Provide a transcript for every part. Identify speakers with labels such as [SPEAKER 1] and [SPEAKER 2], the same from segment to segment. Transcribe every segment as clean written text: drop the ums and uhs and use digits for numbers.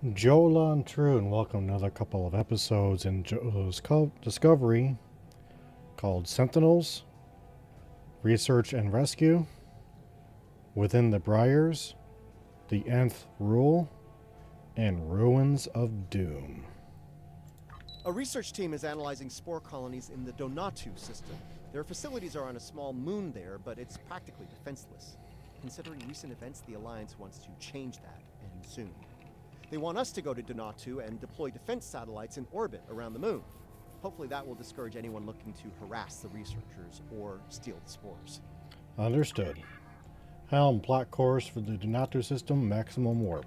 [SPEAKER 1] Jolan True, and welcome to another couple of episodes in Joe's Discovery called Sentinels, Research and Rescue, Within the Briars, The Nth Rule, and Ruins of Doom.
[SPEAKER 2] A research team is analyzing spore colonies in the Donatu system. Their facilities are on a small moon there, but it's practically defenseless. Considering recent events, the Alliance wants to change that, and soon. They want us to go to Donatu and deploy defense satellites in orbit around the moon. Hopefully that will discourage anyone looking to harass the researchers or steal the spores.
[SPEAKER 1] Understood. Helm, plot course for the Donatu system, maximum warp.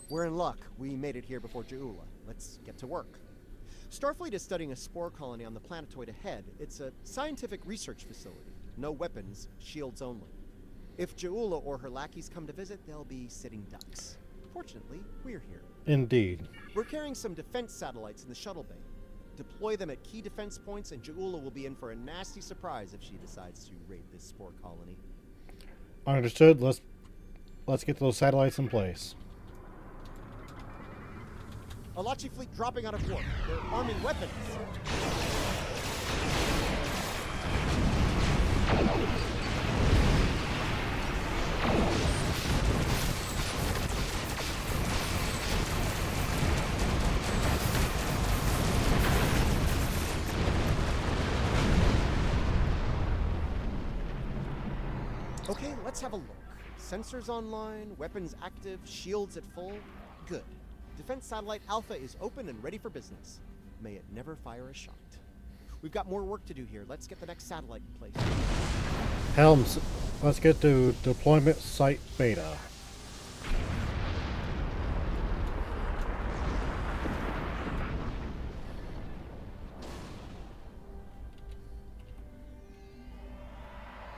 [SPEAKER 2] We're in luck. We made it here before Jaula. Let's get to work. Starfleet is studying a spore colony on the planetoid ahead. It's a scientific research facility. No weapons, shields only. If Jaula or her lackeys come to visit, they'll be sitting ducks. Fortunately, we're here.
[SPEAKER 1] Indeed.
[SPEAKER 2] We're carrying some defense satellites in the shuttle bay. Deploy them at key defense points, and Jaula will be in for a nasty surprise if she decides to raid this spore colony.
[SPEAKER 1] Understood. Let's get those satellites in place.
[SPEAKER 2] Alachi fleet dropping out of warp. They're arming weapons. Okay, let's have a look. Sensors online, weapons active, shields at full. Good. Defense Satellite Alpha is open and ready for business. May it never fire a shot. We've got more work to do here. Let's get the next satellite in place.
[SPEAKER 1] Helms, let's get to deployment site beta.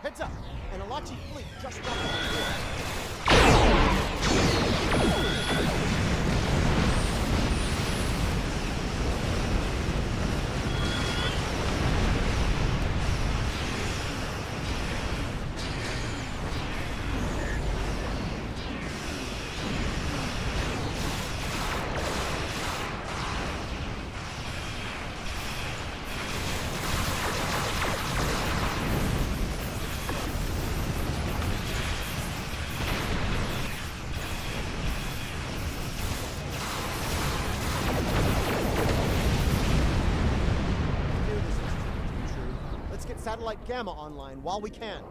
[SPEAKER 2] Heads up! An Alachi fleet just dropped out of warp. Satellite Gamma online while we can.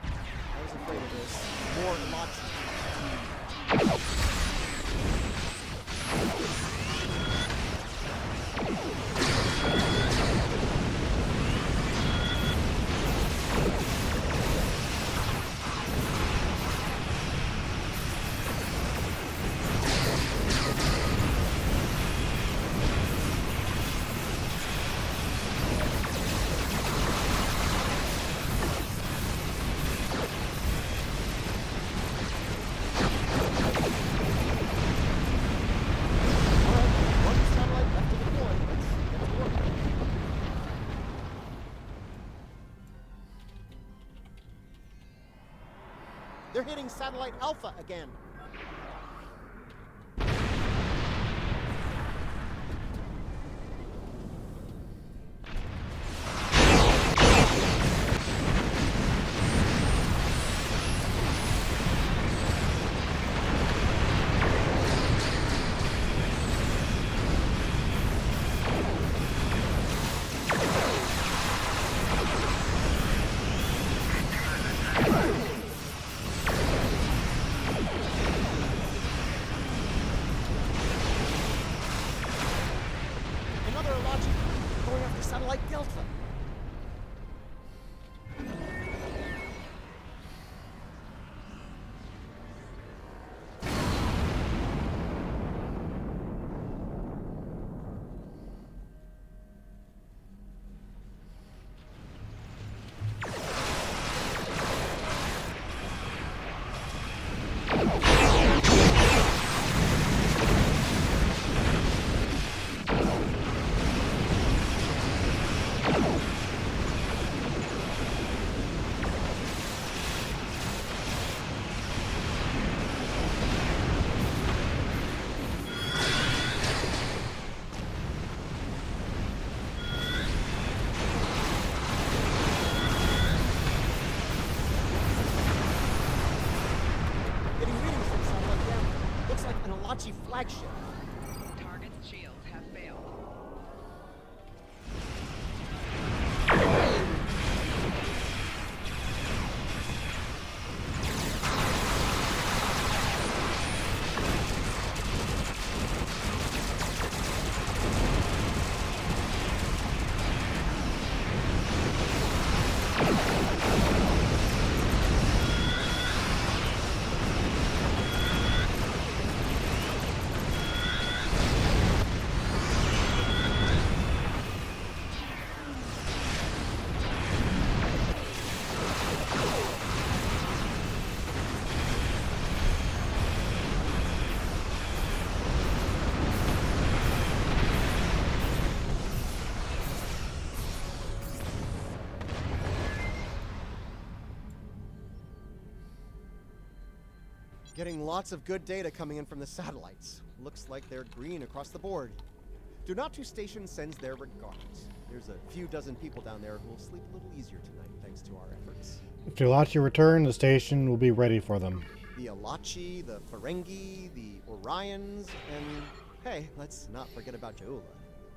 [SPEAKER 2] I was afraid of this. More Alachi. They're hitting satellite Alpha again. Going after satellite Delta. Flagship.
[SPEAKER 3] Target's shields have failed.
[SPEAKER 2] Getting lots of good data coming in from the satellites. Looks like they're green across the board. Donatu Station sends their regards. There's a few dozen people down there who will sleep a little easier tonight thanks to our efforts.
[SPEAKER 1] If Jalachi return, the station will be ready for them.
[SPEAKER 2] The Alachi, the Ferengi, the Orions, and hey, let's not forget about Jaula.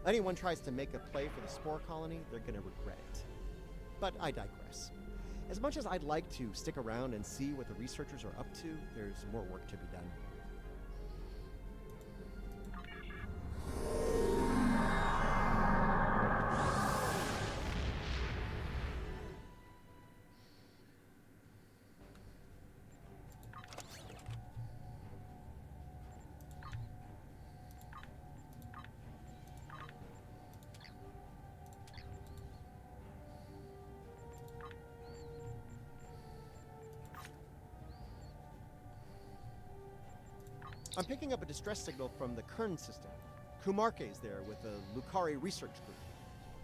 [SPEAKER 2] Anyone tries to make a play for the Spore Colony, they're gonna regret it. But I digress. As much as I'd like to stick around and see what the researchers are up to, there's more work to be done. I'm picking up a distress signal from the Kern system. Kumarke's there with the Lucari research group.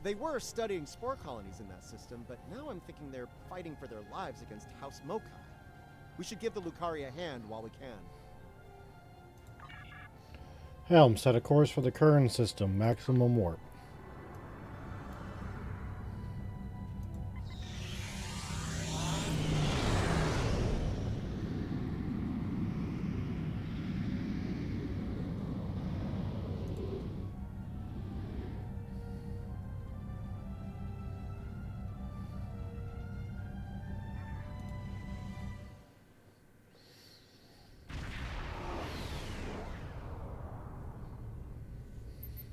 [SPEAKER 2] They were studying spore colonies in that system, but now I'm thinking they're fighting for their lives against House Mokai. We should give the Lucari a hand while we can.
[SPEAKER 1] Helm, set a course for the Kern system, maximum warp.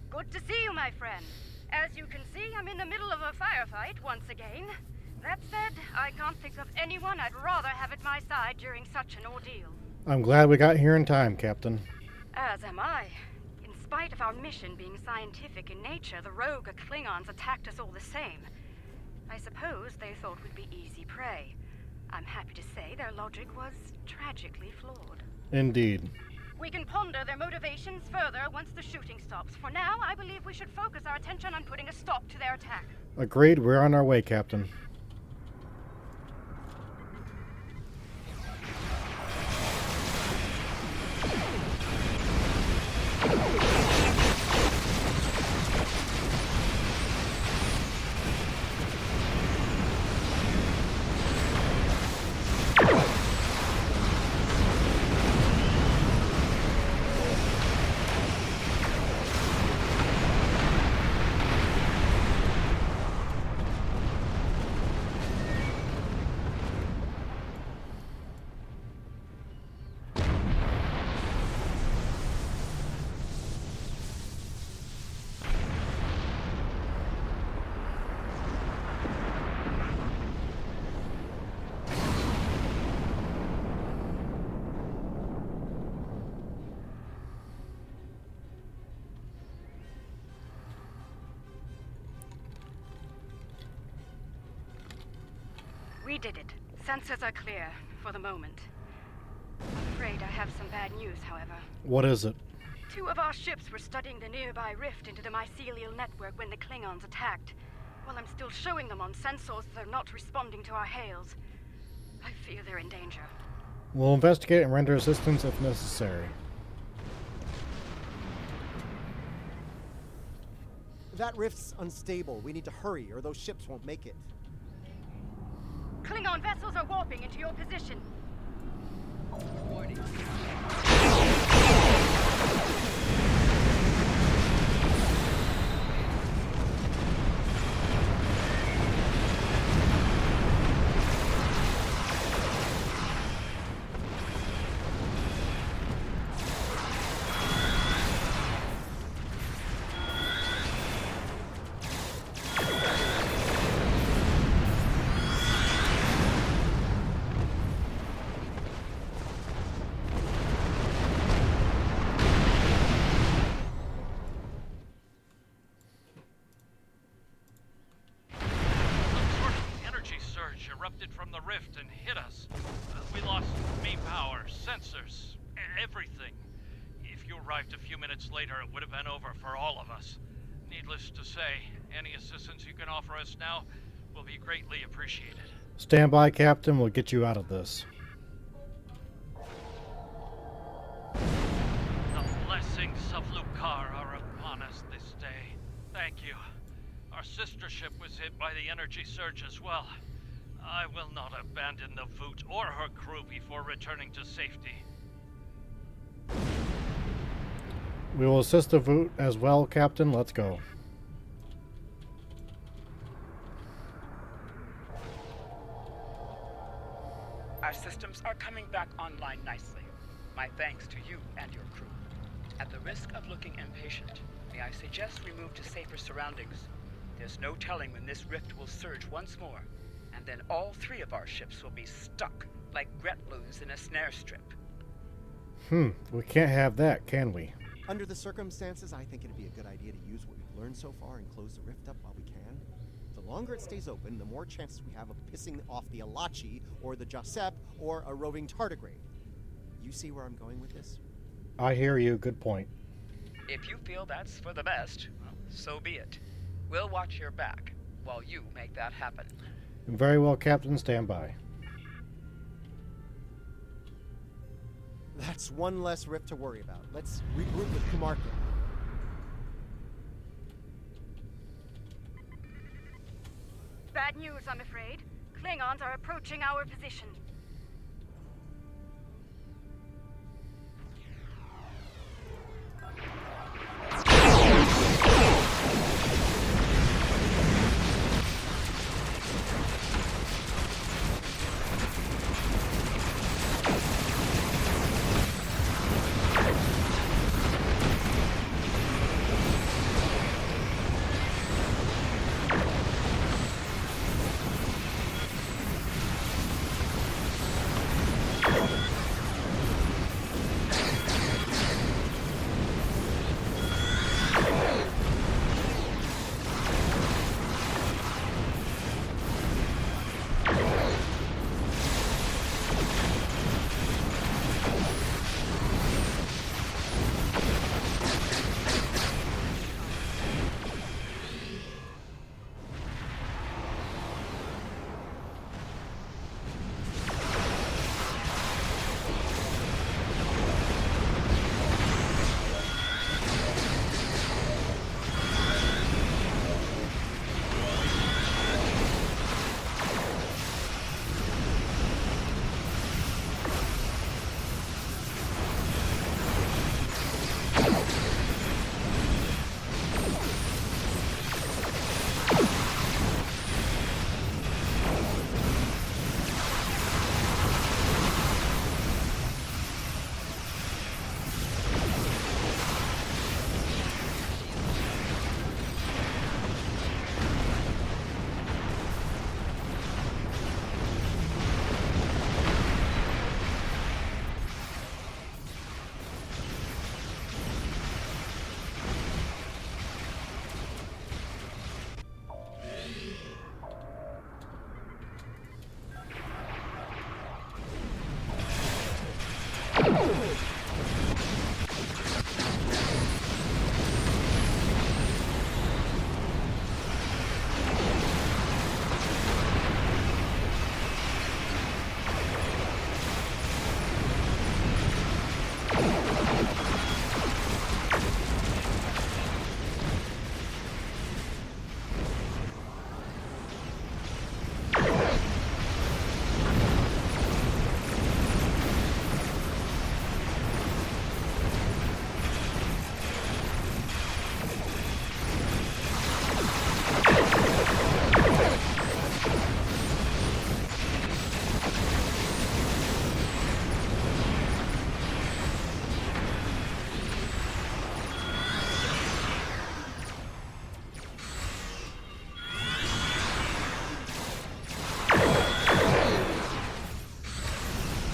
[SPEAKER 4] Good to see you, my friend. As you can see, I'm in the middle of a firefight once again. That said, I can't think of anyone I'd rather have at my side during such an ordeal.
[SPEAKER 1] I'm glad we got here in time, Captain.
[SPEAKER 4] As am I. In spite of our mission being scientific in nature, the rogue Klingons attacked us all the same. I suppose they thought we'd be easy prey. I'm happy to say their logic was tragically flawed.
[SPEAKER 1] Indeed.
[SPEAKER 4] We can ponder their motivations further once the shooting stops. For now, I believe we should focus our attention on putting a stop to their attack.
[SPEAKER 1] Agreed, we're on our way, Captain.
[SPEAKER 4] We did it. Sensors are clear, for the moment. I'm afraid I have some bad news, however.
[SPEAKER 1] What is it?
[SPEAKER 4] 2 of our ships were studying the nearby rift into the mycelial network when the Klingons attacked. While I'm still showing them on sensors, they're not responding to our hails. I fear they're in danger.
[SPEAKER 1] We'll investigate and render assistance if necessary.
[SPEAKER 2] That rift's unstable. We need to hurry, or those ships won't make it.
[SPEAKER 4] Klingon vessels are warping into your position.
[SPEAKER 3] Warning.
[SPEAKER 5] Erupted from the rift and hit us. We lost main power, sensors, everything. If you arrived a few minutes later, it would have been over for all of us. Needless to say, any assistance you can offer us now will be greatly appreciated.
[SPEAKER 1] Stand by, Captain. We'll get you out of this.
[SPEAKER 5] The blessings of Lucar are upon us this day. Thank you. Our sister ship was hit by the energy surge as well. I will not abandon the Voot or her crew before returning to safety.
[SPEAKER 1] We will assist the Voot as well, Captain. Let's go.
[SPEAKER 6] Our systems are coming back online nicely. My thanks to you and your crew. At the risk of looking impatient, may I suggest we move to safer surroundings? There's no telling when this rift will surge once more, and then all 3 of our ships will be stuck like Gretloons in a snare strip.
[SPEAKER 1] We can't have that, can we?
[SPEAKER 2] Under the circumstances, I think it'd be a good idea to use what we've learned so far and close the rift up while we can. The longer it stays open, the more chances we have of pissing off the Alachi, or the Josep, or a roving tardigrade. You see where I'm going with this?
[SPEAKER 1] I hear you. Good point.
[SPEAKER 6] If you feel that's for the best, well, so be it. We'll watch your back while you make that happen.
[SPEAKER 1] Very well, Captain. Stand by.
[SPEAKER 2] That's one less rift to worry about. Let's regroup with Kumarka.
[SPEAKER 4] Bad news, I'm afraid. Klingons are approaching our position.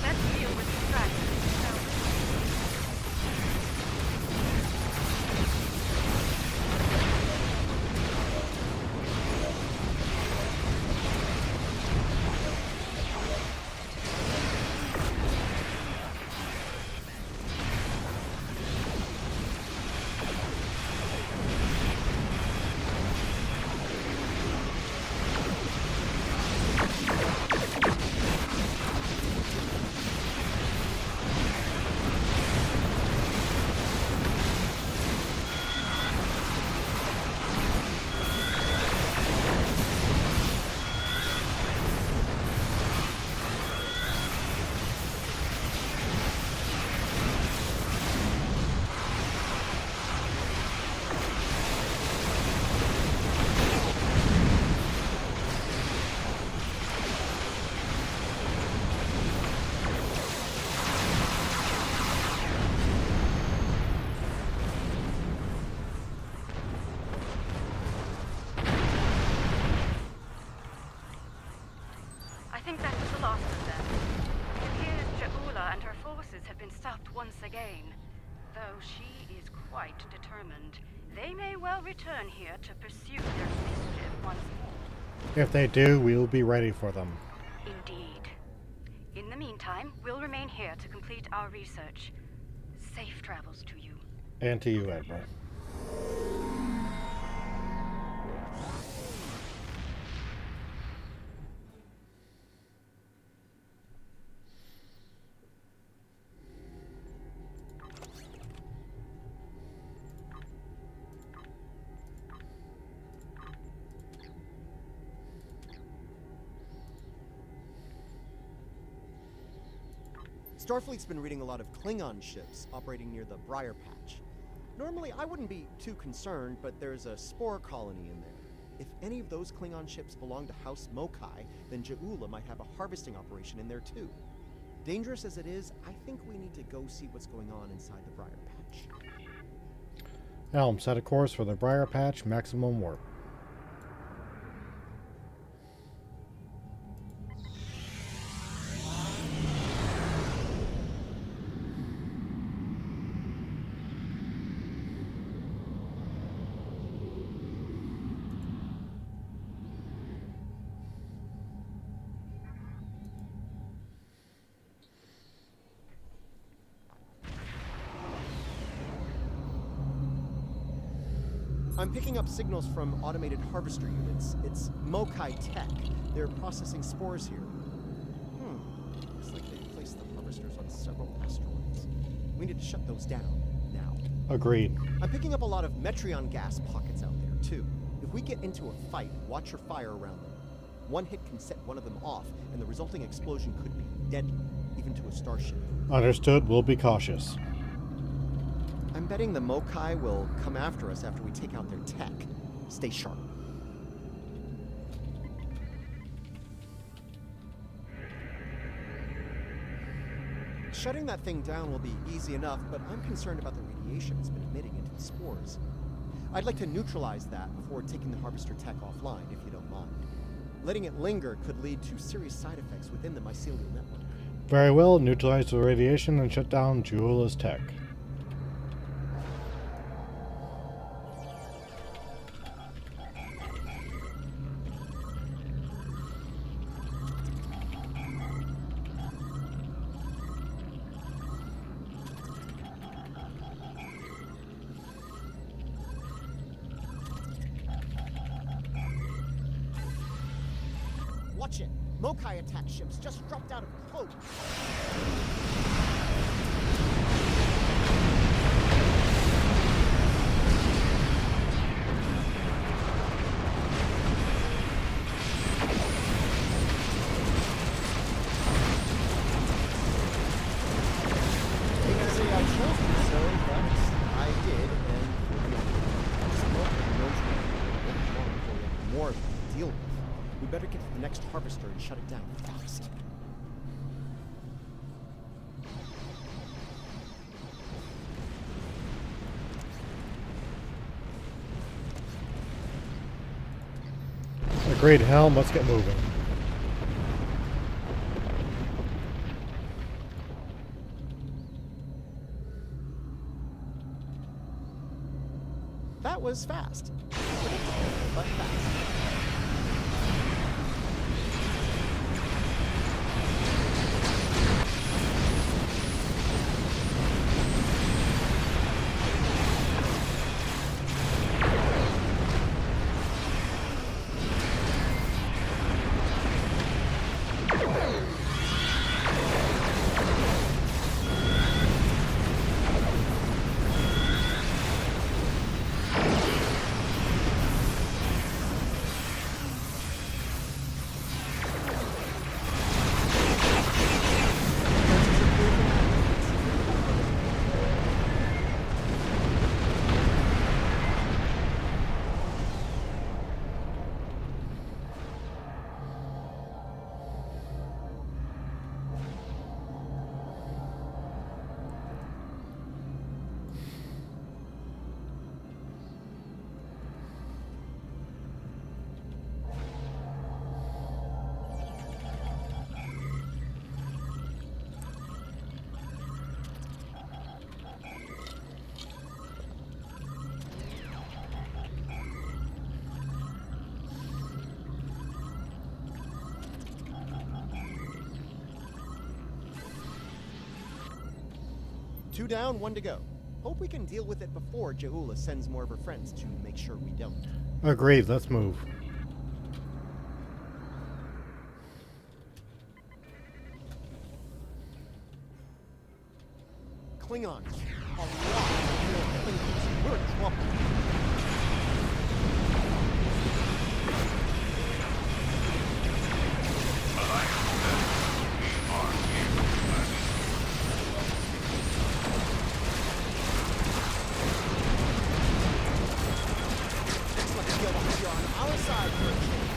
[SPEAKER 4] Let's deal with distractions, shall we? I think that was the last of them. It appears Ja'ula and her forces have been stopped once again. Though she is quite determined. They may well return here to pursue their mischief once more.
[SPEAKER 1] If they do, we will be ready for them.
[SPEAKER 4] Indeed. In the meantime, we'll remain here to complete our research. Safe travels to you.
[SPEAKER 1] And to you, Admiral.
[SPEAKER 2] Starfleet's been reading a lot of Klingon ships operating near the Briar Patch. Normally, I wouldn't be too concerned, but there's a spore colony in there. If any of those Klingon ships belong to House Mokai, then Ja'ula might have a harvesting operation in there too. Dangerous as it is, I think we need to go see what's going on inside the Briar Patch.
[SPEAKER 1] Helm, set a course for the Briar Patch, maximum warp.
[SPEAKER 2] I'm picking up signals from automated harvester units. It's Mokai Tech. They're processing spores here. Looks like they've placed the harvesters on several asteroids. We need to shut those down, now.
[SPEAKER 1] Agreed.
[SPEAKER 2] I'm picking up a lot of Metreon gas pockets out there, too. If we get into a fight, watch your fire around them. One hit can set one of them off, and the resulting explosion could be deadly, even to a starship.
[SPEAKER 1] Understood. We'll be cautious.
[SPEAKER 2] I'm betting the Mokai will come after us after we take out their tech. Stay sharp. Shutting that thing down will be easy enough, but I'm concerned about the radiation it's been emitting into the spores. I'd like to neutralize that before taking the harvester tech offline, if you don't mind. Letting it linger could lead to serious side effects within the mycelial network.
[SPEAKER 1] Very well. Neutralize the radiation and shut down Ja'ula's tech.
[SPEAKER 2] Watch it. Mokai attack ships just dropped out of cloak. They can say I chose to, so, but I did, and smoke knows more than to deal with. We better get to the next harvester and shut it down fast.
[SPEAKER 1] Agreed, Helm. Let's get moving.
[SPEAKER 2] That was fast. Predictable, but fast. Two down, one to go. Hope we can deal with it before Je'ula sends more of her friends to make sure we don't.
[SPEAKER 1] Agreed. Let's move.
[SPEAKER 2] Klingons. A lot of real Klingons. We're in trouble. Let's go up here on our side for a change.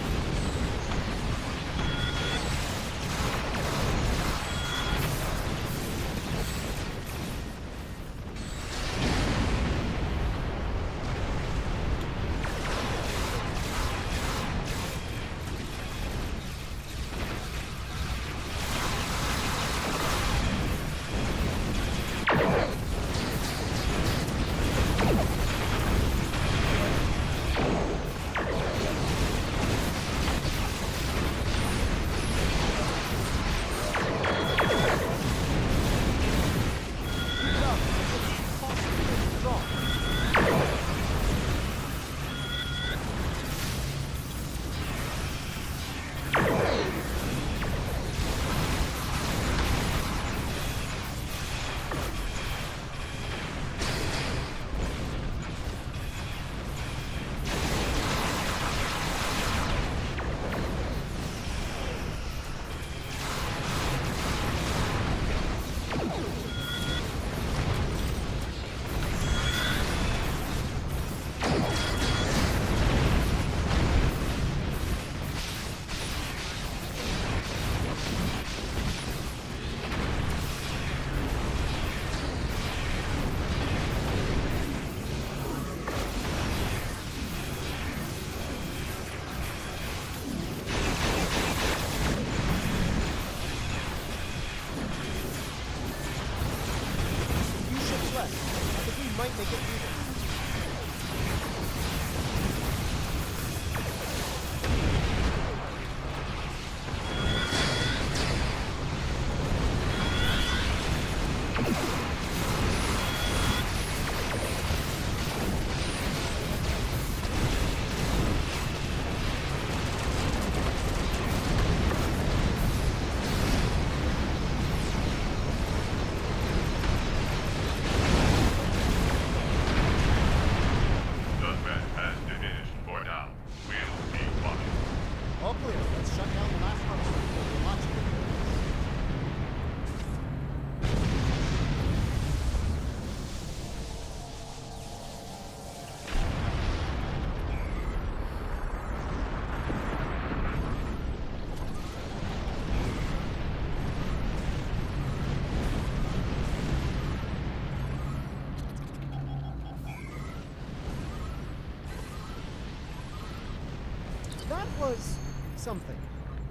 [SPEAKER 2] That was something.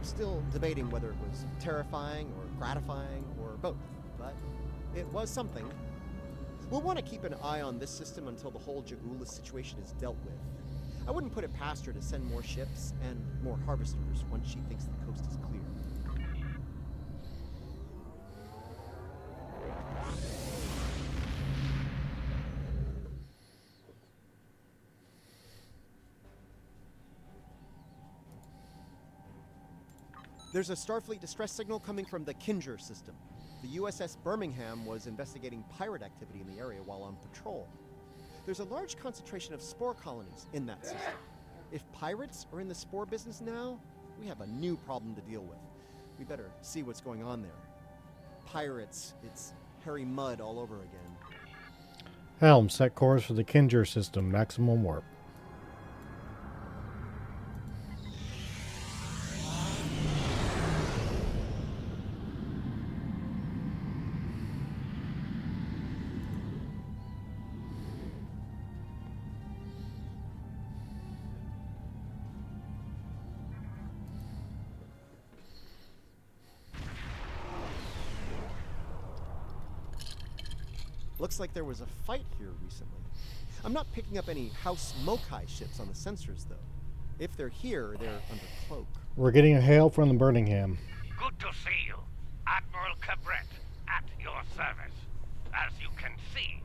[SPEAKER 2] Still debating whether it was terrifying or gratifying or both, but it was something. We'll want to keep an eye on this system until the whole Ja'ula situation is dealt with. I wouldn't put it past her to send more ships and more harvesters once she thinks the coast is clear. There's a Starfleet distress signal coming from the Kinger system. The USS Birmingham was investigating pirate activity in the area while on patrol. There's a large concentration of spore colonies in that system. If pirates are in the spore business now, we have a new problem to deal with. We better see what's going on there. Pirates, it's hairy mud all over again.
[SPEAKER 1] Helm, set course for the Kinger system, maximum warp.
[SPEAKER 2] Looks like there was a fight here recently. I'm not picking up any House Mokai ships on the sensors, though. If they're here, they're under cloak.
[SPEAKER 1] We're getting a hail from the Birmingham.
[SPEAKER 7] Good to see you. Admiral Cabret, at your service. As you can see,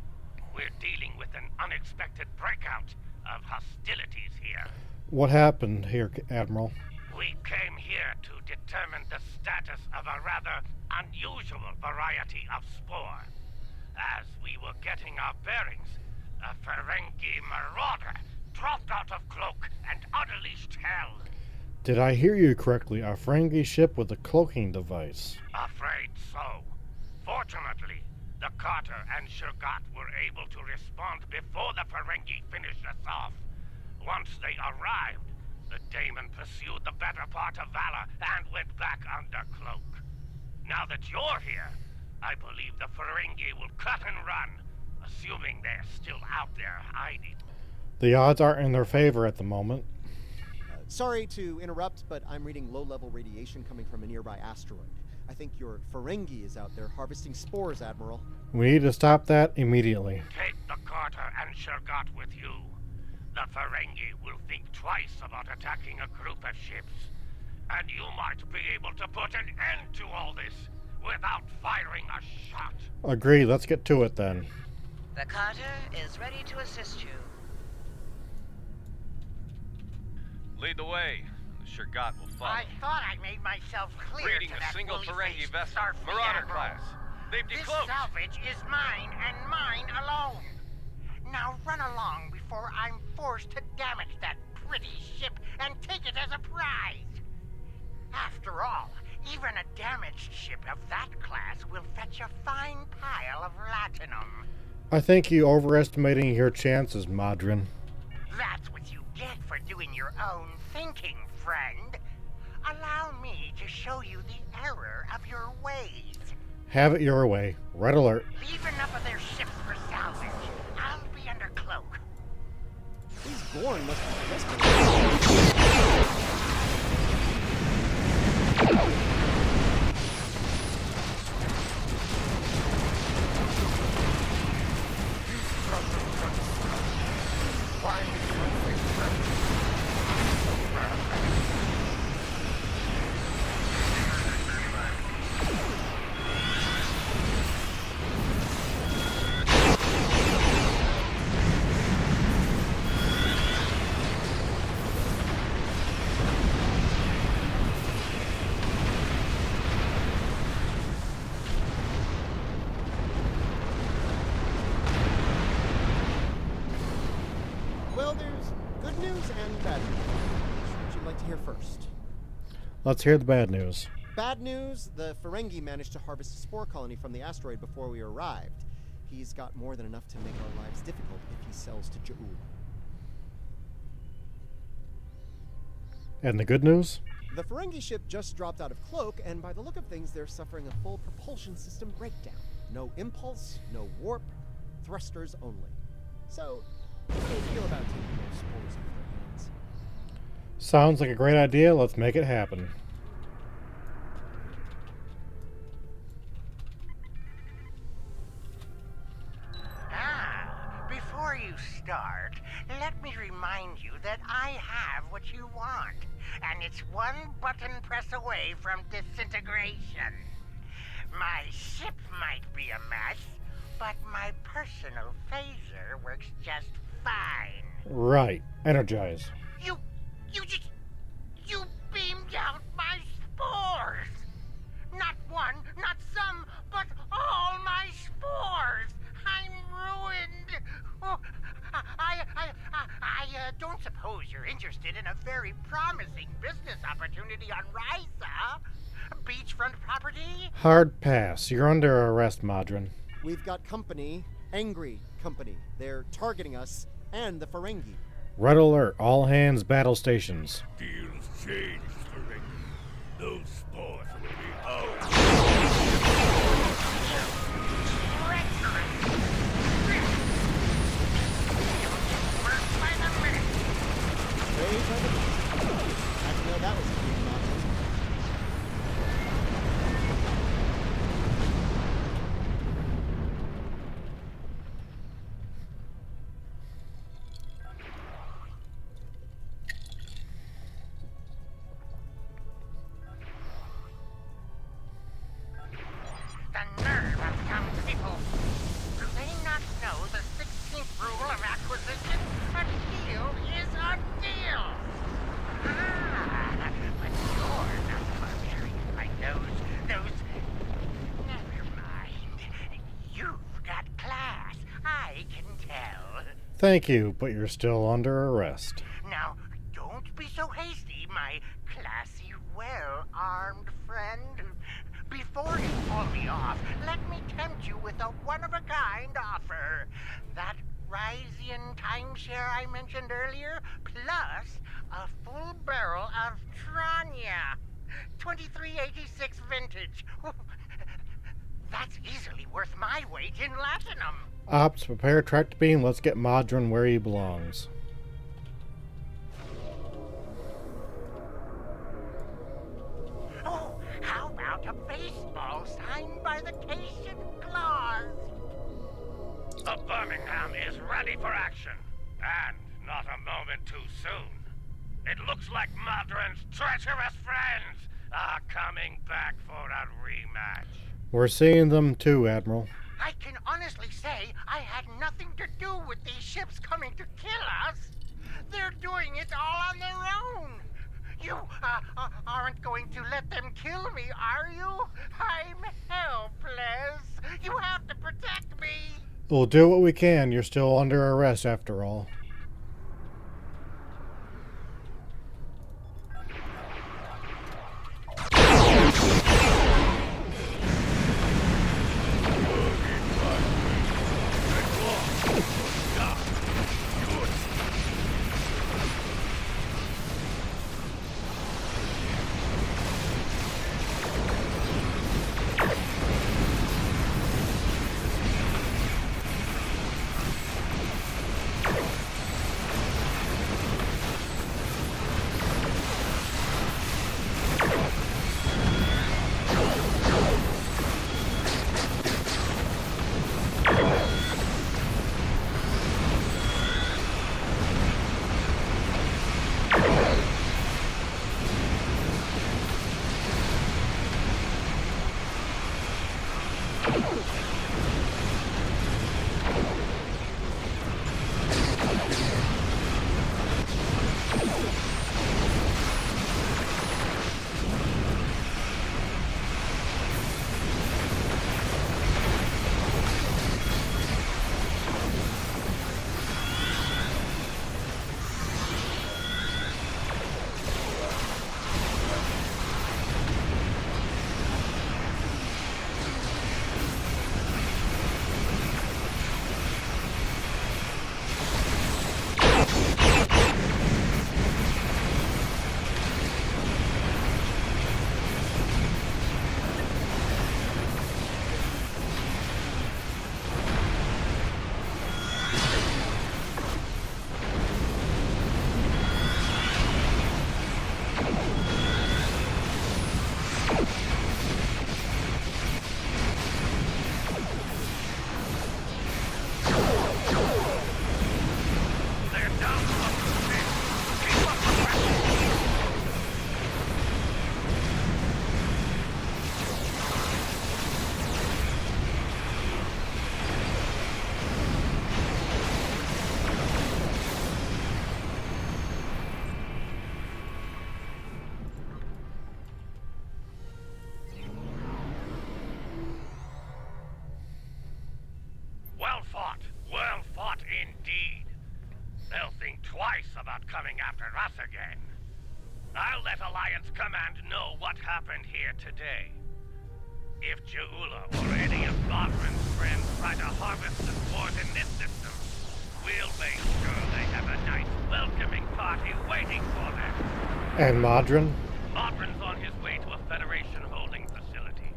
[SPEAKER 7] we're dealing with an unexpected breakout of hostilities here.
[SPEAKER 1] What happened here, Admiral?
[SPEAKER 7] We came here to determine the status of a rather unusual variety of spore. As we were getting our bearings, a Ferengi marauder dropped out of cloak and unleashed hell.
[SPEAKER 1] Did I hear you correctly? A Ferengi ship with a cloaking device.
[SPEAKER 7] Afraid so. Fortunately, the Carter and Shergat were able to respond before the Ferengi finished us off. Once they arrived, the Daemon pursued the better part of Valor and went back under cloak. Now that you're here, I believe the Ferengi will cut and run, assuming they're still out there hiding.
[SPEAKER 1] The odds aren't in their favor at the moment.
[SPEAKER 2] Sorry to interrupt, but I'm reading low-level radiation coming from a nearby asteroid. I think your Ferengi is out there harvesting spores, Admiral.
[SPEAKER 1] We need to stop that immediately.
[SPEAKER 7] Take the Carter and Shergat with you. The Ferengi will think twice about attacking a group of ships, and you might be able to put an end to all this without firing a shot.
[SPEAKER 1] Agreed, let's get to it then.
[SPEAKER 3] The Carter is ready to assist you.
[SPEAKER 8] Lead the way. The Shergat will follow.
[SPEAKER 9] I thought I made myself clear
[SPEAKER 8] Reading
[SPEAKER 9] to
[SPEAKER 8] a
[SPEAKER 9] that
[SPEAKER 8] single Ferengi
[SPEAKER 9] woolly-faced
[SPEAKER 8] vessel.
[SPEAKER 9] Starfleet
[SPEAKER 8] Marauder
[SPEAKER 9] admiral.
[SPEAKER 8] class. They've
[SPEAKER 9] This
[SPEAKER 8] decloaked.
[SPEAKER 9] salvage is mine and mine alone. Now run along before I'm forced to damage that pretty ship and take it as a prize. After all, even a damaged ship of that class will fetch a fine pile of latinum.
[SPEAKER 1] I think you overestimating your chances, Madrin.
[SPEAKER 9] That's what you get for doing your own thinking, friend. Allow me to show you the error of your ways.
[SPEAKER 1] Have it your way. Red alert.
[SPEAKER 9] Leave enough of their ships for salvage. I'll be under cloak.
[SPEAKER 2] These Gorn must be desperate. Well, there's good news and bad news. Which would you like to hear first?
[SPEAKER 1] Let's hear the bad news.
[SPEAKER 2] Bad news, the Ferengi managed to harvest a spore colony from the asteroid before we arrived. He's got more than enough to make our lives difficult if he sells to Ja'ula.
[SPEAKER 1] And the good news?
[SPEAKER 2] The Ferengi ship just dropped out of cloak, and by the look of things, they're suffering a full propulsion system breakdown. No impulse, no warp, thrusters only. So, how do you feel about taking those spores off their hands?
[SPEAKER 1] Sounds like a great idea. Let's make it happen.
[SPEAKER 9] Before you start, let me remind you that I have what you want, and it's one button press away from disintegration. My ship might be a mess, but my personal phaser works just fine.
[SPEAKER 1] Right. Energize.
[SPEAKER 9] You beamed out my spores! Not one, not some, but all my spores! I'm ruined! Oh, I don't suppose you're interested in a very promising business opportunity on Ryza? Beachfront property?
[SPEAKER 1] Hard pass. You're under arrest, Madron.
[SPEAKER 2] We've got company, angry company. They're targeting us and the Ferengi.
[SPEAKER 1] Red alert. All hands battle stations.
[SPEAKER 7] Deals changed, Ferengi. Those spores will be ours.
[SPEAKER 2] I know that was a big nonsense.
[SPEAKER 9] The nerve of some people. Do they not know the 16th rule of acquisition? A deal is a deal. But you're not barbarian like those... Never mind. You've got class. I can tell.
[SPEAKER 1] Thank you, but you're still under arrest.
[SPEAKER 9] Now, don't be so hasty, my classy, well-armed friend. Before you pull me off, let me tempt you with a one-of-a-kind offer. That Ryzian timeshare I mentioned earlier, plus a full barrel of Tranya. 2386 vintage. That's easily worth my weight in latinum.
[SPEAKER 1] Ops, prepare track beam. Let's get Madron where he belongs.
[SPEAKER 9] Oh, how about a baseball signed by the Cation Claws?
[SPEAKER 7] The Birmingham is ready for action, and not a moment too soon. It looks like Madron's treacherous friends are coming back for a rematch.
[SPEAKER 1] We're seeing them too, Admiral.
[SPEAKER 9] I can honestly say I had nothing to do with these ships coming to kill us. They're doing it all on their own. You aren't going to let them kill me, are you? I'm helpless. You have to protect me.
[SPEAKER 1] We'll do what we can. You're still under arrest after all.
[SPEAKER 7] about coming after us again. I'll let Alliance Command know what happened here today. If Jaula or any of Bodran's friends try to harvest the spores in this system, we'll make sure they have a nice welcoming party waiting for them.
[SPEAKER 1] And Modron?
[SPEAKER 7] Modron's on his way to a Federation holding facility.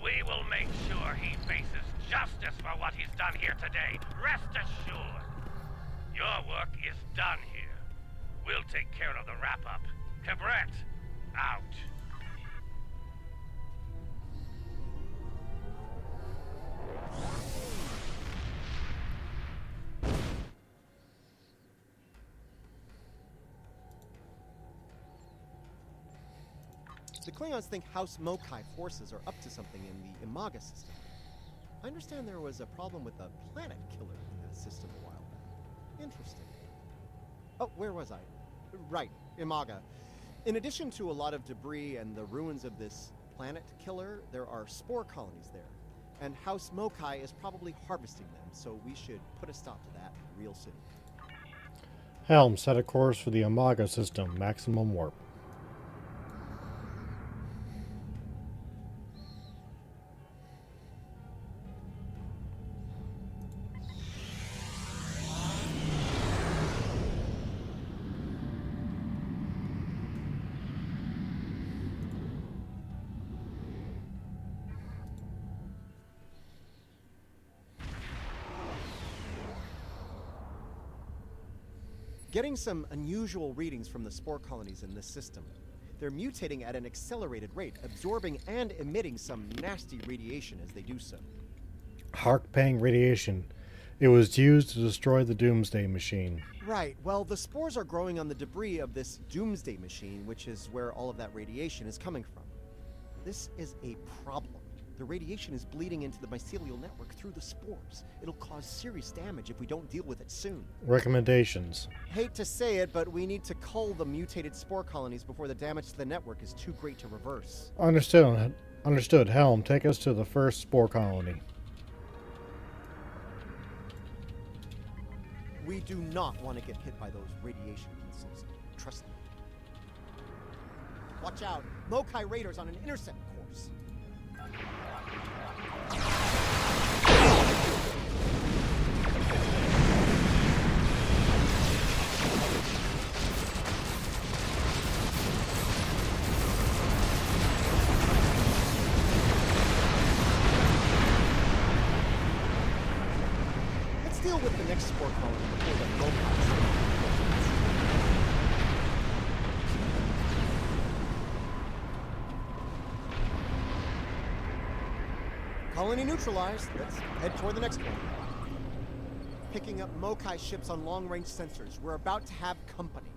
[SPEAKER 7] We will make sure he faces justice for what he's done here today. Rest assured. Your work is done here. We'll take care of the wrap-up. Cabret, out.
[SPEAKER 2] The Klingons think House Mokai forces are up to something in the Imaga system. I understand there was a problem with a planet killer in that system a while back. Interesting. Oh, where was I? Right, Imaga. In addition to a lot of debris and the ruins of this planet killer, there are spore colonies there. And House Mokai is probably harvesting them, so we should put a stop to that real soon.
[SPEAKER 1] Helm, set a course for the Imaga system. Maximum warp.
[SPEAKER 2] Getting some unusual readings from the spore colonies in this system. They're mutating at an accelerated rate, absorbing and emitting some nasty radiation as they do so.
[SPEAKER 1] Hark-pang radiation. It was used to destroy the Doomsday Machine.
[SPEAKER 2] Right, well, the spores are growing on the debris of this Doomsday Machine, which is where all of that radiation is coming from. This is a problem. The radiation is bleeding into the mycelial network through the spores. It'll cause serious damage if we don't deal with it soon.
[SPEAKER 1] Recommendations.
[SPEAKER 2] Hate to say it, but we need to cull the mutated spore colonies before the damage to the network is too great to reverse.
[SPEAKER 1] Understood. Understood. Helm, take us to the first spore colony.
[SPEAKER 2] We do not want to get hit by those radiation missiles. Trust me. Watch out. Mokai Raiders on an intercept course. Let's deal with the next spore colony before the Mokai. Colony neutralized. Let's head toward the next one. Picking up Mokai ships on long-range sensors. We're about to have company.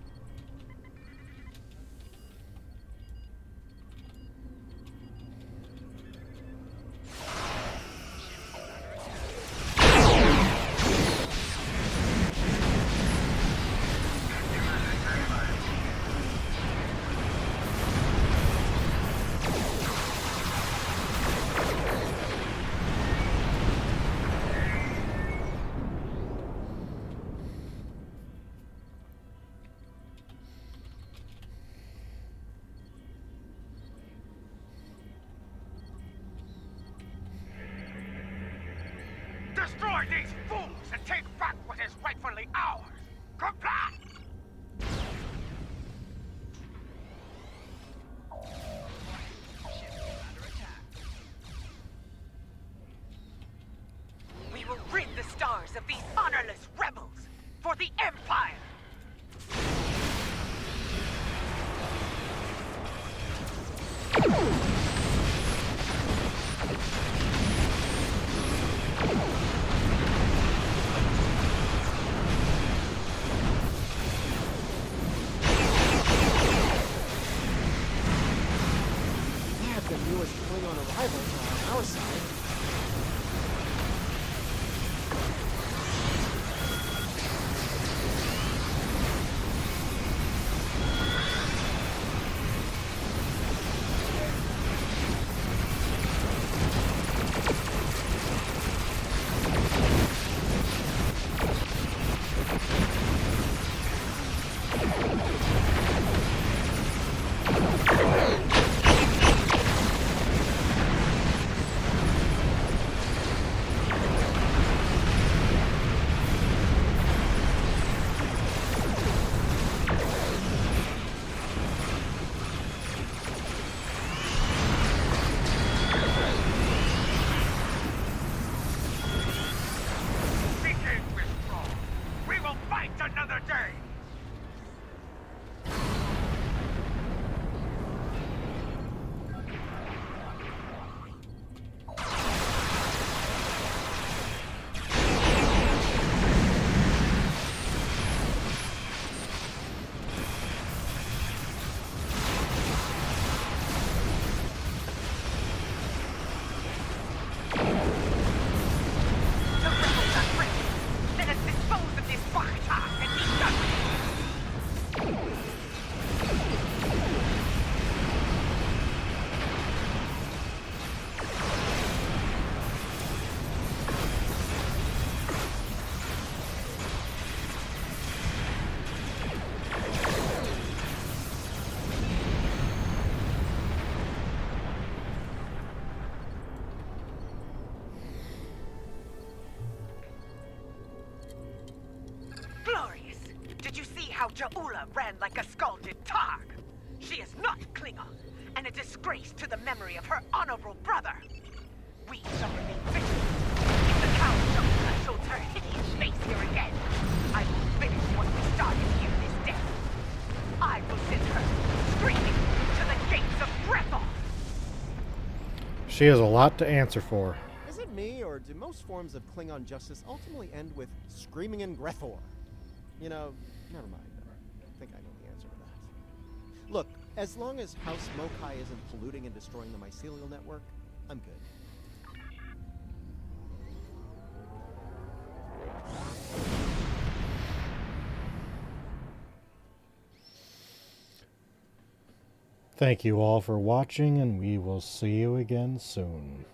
[SPEAKER 9] Destroy these fools and take back what is rightfully ours! Comply!
[SPEAKER 6] We will rid the stars of these honorless rebels for the Empire!
[SPEAKER 2] The newest Klingon arrivals are on our side.
[SPEAKER 6] Culture Ula ran like a scalded Targ. She is not Klingon, and a disgrace to the memory of her honorable brother. We shall remain vigilant. If the Count of Ula shows her hideous face here again, I will finish what we started here this day. I will send her screaming to the gates of Grethor.
[SPEAKER 1] She has a lot to answer for.
[SPEAKER 2] Is it me, or do most forms of Klingon justice ultimately end with screaming in Grethor? You know, never mind. I think I know the answer to that. Look, as long as House Mokai isn't polluting and destroying the mycelial network, I'm good.
[SPEAKER 1] Thank you all for watching, and we will see you again soon.